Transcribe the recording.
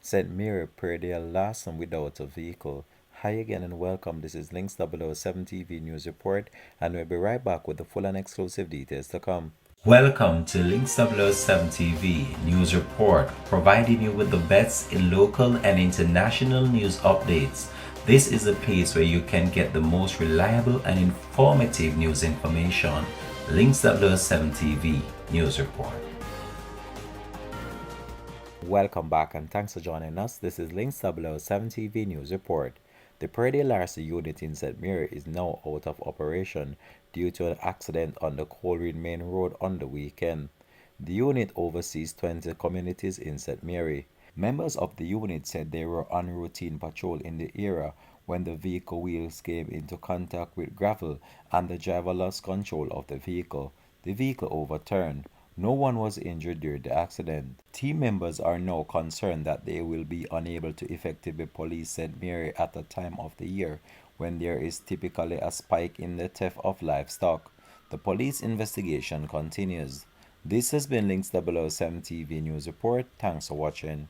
St. Mary praedial larceny without a vehicle. Hi again and welcome. This is Links 007 TV News Report, and we'll be right back with the full and exclusive details to come. Welcome to Links 007 TV News Report, providing you with the best in local and international news updates. This is a place where you can get the most reliable and informative news information. Links 007 TV News Report. Welcome back and thanks for joining us. This is Links 007 TV News Report. The praedial larceny unit in St. Mary is now out of operation due to an accident on the Coleraine Main Road on the weekend. The unit oversees 20 communities in St. Mary. Members of the unit said they were on routine patrol in the area when the vehicle wheels came into contact with gravel and the driver lost control of the vehicle. The vehicle overturned. No one was injured during the accident. Team members are now concerned that they will be unable to effectively police St. Mary at the time of the year when there is typically a spike in the theft of livestock. The police investigation continues. This has been Links 007 TV News Report. Thanks for watching.